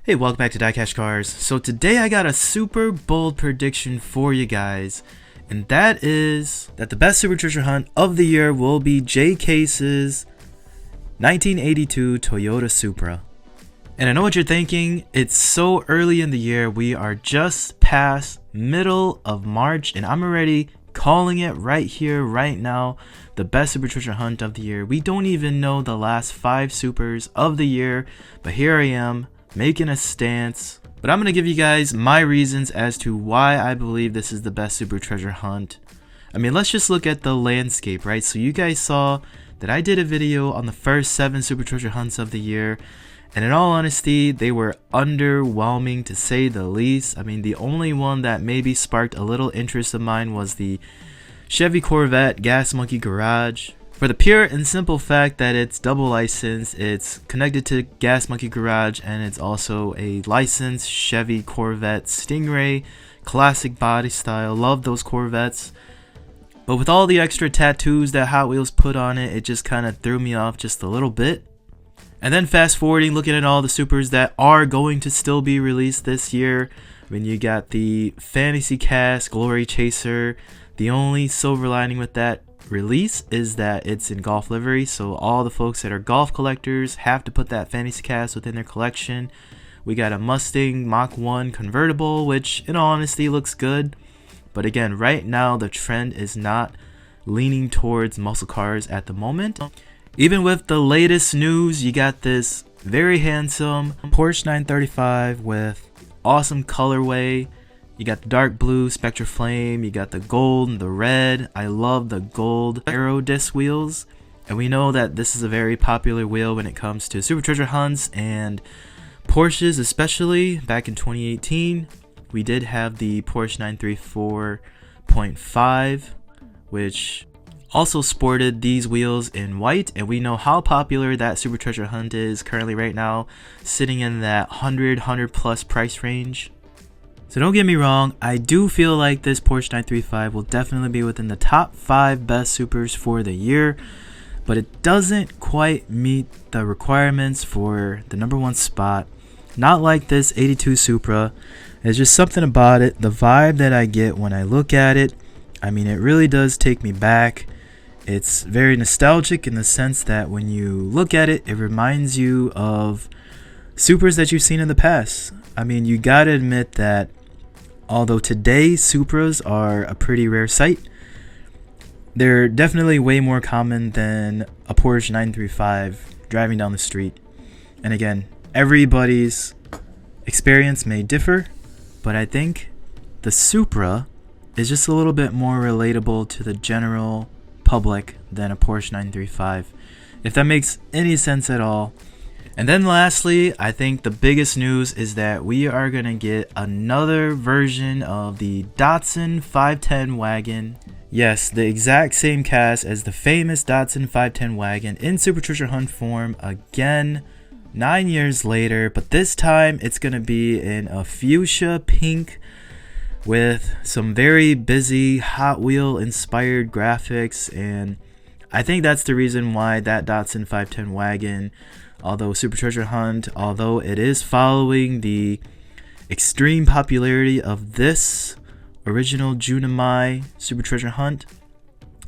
Hey, welcome back to DieCash Cars. So today I got a super bold prediction for you guys, and that is that the best super treasure hunt of the year will be DieCash's 1982 Toyota Supra. And I know what you're thinking, it's so early in the year, we are just past middle of March, and I'm already calling it right here, right now, the best super treasure hunt of the year. We don't even know the last 5 supers of the year, but here I am, making a stance. But I'm going to give you guys my reasons as to why I believe this is the best super treasure hunt. I mean, let's just look at the landscape, right? So you guys saw that I did a video on the first 7 super treasure hunts of the year, and in all honesty, they were underwhelming to say the least. I mean, the only one that maybe sparked a little interest of mine was the Chevy Corvette Gas Monkey Garage. For the pure and simple fact that it's double licensed, it's connected to Gas Monkey Garage, and it's also a licensed Chevy Corvette Stingray, classic body style. Love those Corvettes. But with all the extra tattoos that Hot Wheels put on it, it just kind of threw me off just a little bit. And then fast forwarding, looking at all the supers that are going to still be released this year. I mean, you got the Fantasy Cast Glory Chaser. The only silver lining with that release is that it's in golf livery, so all the folks that are golf collectors have to put that Fantasy Cast within their collection. We got a Mustang Mach-1 convertible, which in all honesty looks good, but again, right now the trend is not leaning towards muscle cars at the moment. Even with the latest news, you got this very handsome Porsche 935 with awesome colorway. You got the dark blue Spectra Flame, you got the gold and the red. I love the gold aero disc wheels. And we know that this is a very popular wheel when it comes to super treasure hunts and Porsches, especially back in 2018. We did have the Porsche 934.5, which also sported these wheels in white, and we know how popular that super treasure hunt is currently right now, sitting in that 100 plus price range. So don't get me wrong, I do feel like this Porsche 935 will definitely be within the top 5 best supers for the year, but it doesn't quite meet the requirements for the #1 spot. Not like this 82 Supra. There's just something about it, the vibe that I get when I look at it. I mean, it really does take me back. It's very nostalgic in the sense that when you look at it, it reminds you of supers that you've seen in the past. I mean, you gotta admit that although today Supras are a pretty rare sight, they're definitely way more common than a Porsche 935 driving down the street. And again, everybody's experience may differ, but I think the Supra is just a little bit more relatable to the general public than a Porsche 935, if that makes any sense at all. And then lastly, I think the biggest news is that we are going to get another version of the Datsun 510 wagon. Yes, the exact same cast as the famous Datsun 510 wagon in super treasure hunt form again 9 years later, but this time it's going to be in a fuchsia pink with some very busy Hot Wheel inspired graphics, and I think that's the reason why that Datsun 510 wagon, although super treasure hunt, although it is following the extreme popularity of this original Junimai super treasure hunt,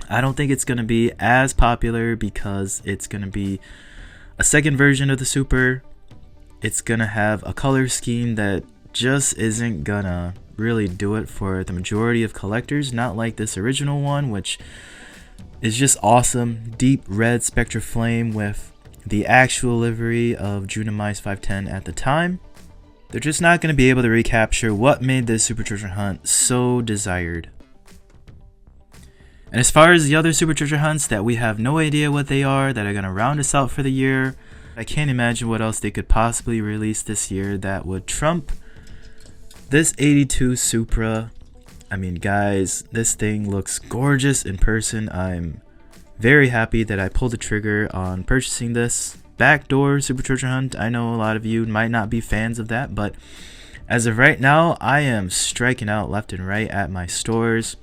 I don't think it's going to be as popular because it's going to be a second version of the Super. It's going to have a color scheme that just isn't gonna really do it for the majority of collectors, not like this original one, which is just awesome. Deep red Spectra Flame with the actual livery of Junimai's 510 at the time. They're just not going to be able to recapture what made this super treasure hunt so desired. And as far as the other super treasure hunts that we have no idea what they are, that are going to round us out for the year, I can't imagine what else they could possibly release this year that would trump this 82 Supra. I mean, guys, this thing looks gorgeous in person. I'm very happy that I pulled the trigger on purchasing this backdoor super treasure hunt. I know a lot of you might not be fans of that, but as of right now, I am striking out left and right at my stores.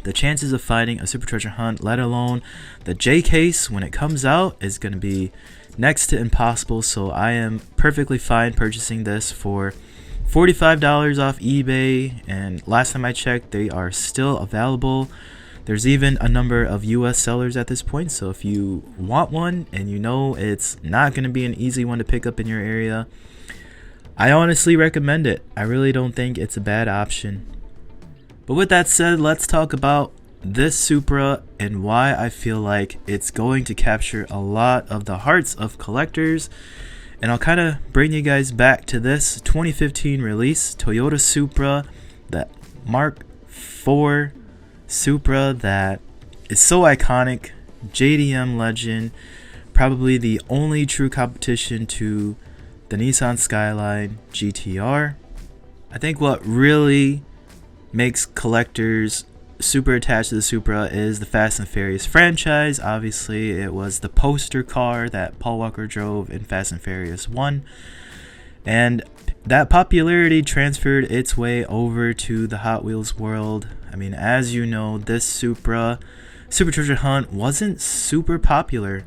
The chances of finding a super treasure hunt, let alone the J case when it comes out, is going to be next to impossible, so I am perfectly fine purchasing this for $45 off eBay, and last time I checked they are still available. There's even a number of US sellers at this point, so if you want one and you know it's not going to be an easy one to pick up in your area, I honestly recommend it. I really don't think it's a bad option. But with that said, let's talk about this Supra and why I feel like it's going to capture a lot of the hearts of collectors. And I'll kind of bring you guys back to this 2015 release Toyota Supra, that Mark IV Supra that is so iconic, JDM legend, probably the only true competition to the Nissan Skyline GTR. I think what really makes collectors super attached to the Supra is the Fast and Furious franchise. Obviously, it was the poster car that Paul Walker drove in Fast and Furious 1. And that popularity transferred its way over to the Hot Wheels world. I mean, as you know, this Supra Treasure Hunt wasn't super popular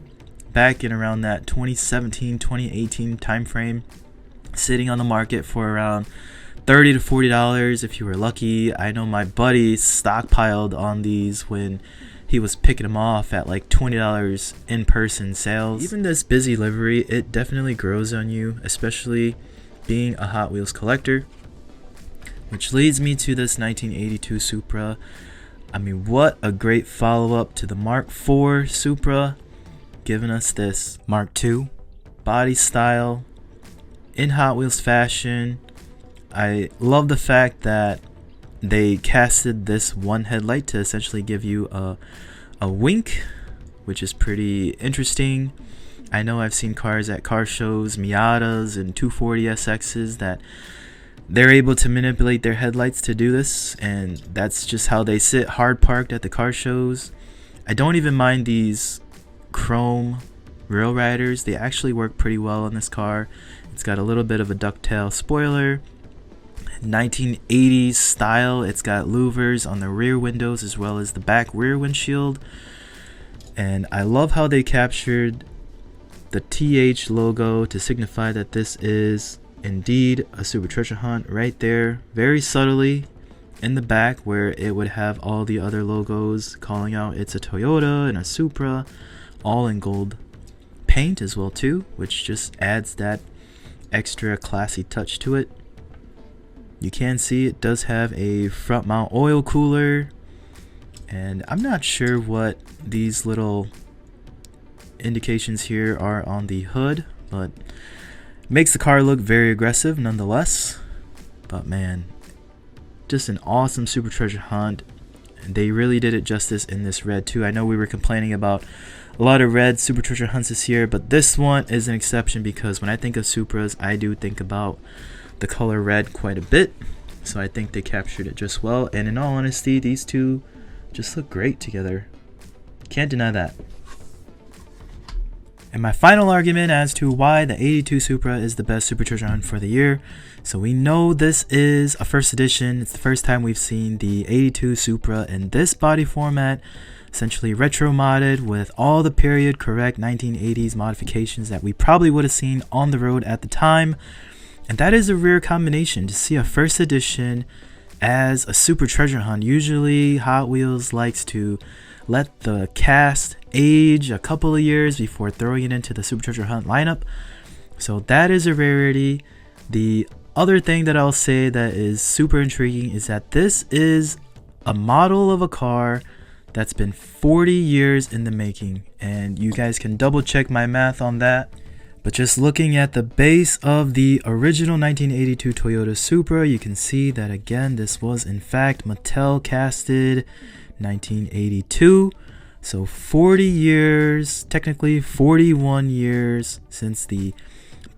back in around that 2017-2018 time frame, sitting on the market for around $30 to $40 if you were lucky. I know my buddy stockpiled on these when he was picking them off at like $20 in-person sales. Even this busy livery, it definitely grows on you, especially being a Hot Wheels collector. Which leads me to this 1982 Supra. I mean, what a great follow-up to the Mark IV Supra, giving us this Mark II body style in Hot Wheels fashion. I love the fact that they casted this one headlight to essentially give you a wink, which is pretty interesting. I know I've seen cars at car shows, Miatas and 240SXs, that they're able to manipulate their headlights to do this, and that's just how they sit hard parked at the car shows. I don't even mind these chrome rail riders. They actually work pretty well on this car. It's got a little bit of a ducktail spoiler, 1980s style. It's got louvers on the rear windows as well as the back rear windshield, and I love how they captured the TH logo to signify that this is indeed a Super Treasure Hunt right there, very subtly in the back, where it would have all the other logos calling out it's a Toyota and a Supra, all in gold paint as well too, which just adds that extra classy touch to it. You can see it does have a front mount oil cooler, and I'm not sure what these little indications here are on the hood, but makes the car look very aggressive nonetheless. But man, just an awesome Super Treasure Hunt. And they really did it justice in this red too. I know we were complaining about a lot of red Super Treasure Hunts this year, but this one is an exception because when I think of Supras, I do think about the color red quite a bit. So I think they captured it just well. And in all honesty, these two just look great together. Can't deny that. And my final argument as to why the 82 Supra is the best Super Treasure Hunt for the year. So we know this is a first edition. It's the first time we've seen the 82 Supra in this body format, essentially retro modded with all the period correct 1980s modifications that we probably would have seen on the road at the time. And that is a rare combination to see a first edition as a Super Treasure Hunt. Usually Hot Wheels likes to let the cast age a couple of years before throwing it into the Super Treasure Hunt lineup. So that is a rarity. The other thing that I'll say that is super intriguing is that this is a model of a car that's been 40 years in the making, and you guys can double check my math on that. But just looking at the base of the original 1982 Toyota Supra, you can see that again this was in fact Mattel casted 1982. So 40 years, technically 41 years since the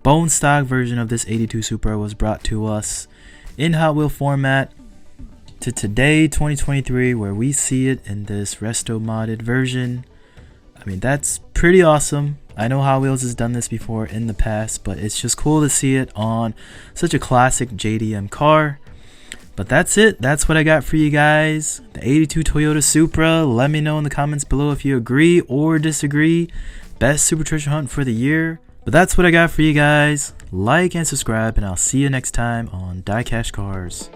bone stock version of this 82 Supra was brought to us in Hot Wheel format, to today, 2023, where we see it in this resto modded version. I mean, that's pretty awesome. I know Hot Wheels has done this before in the past, but it's just cool to see it on such a classic JDM car. But that's it. That's what I got for you guys. The 82 Toyota Supra. Let me know in the comments below if you agree or disagree. best super treasure hunt for the year. But that's what I got for you guys. Like and subscribe, and I'll see you next time on DieCash Cars.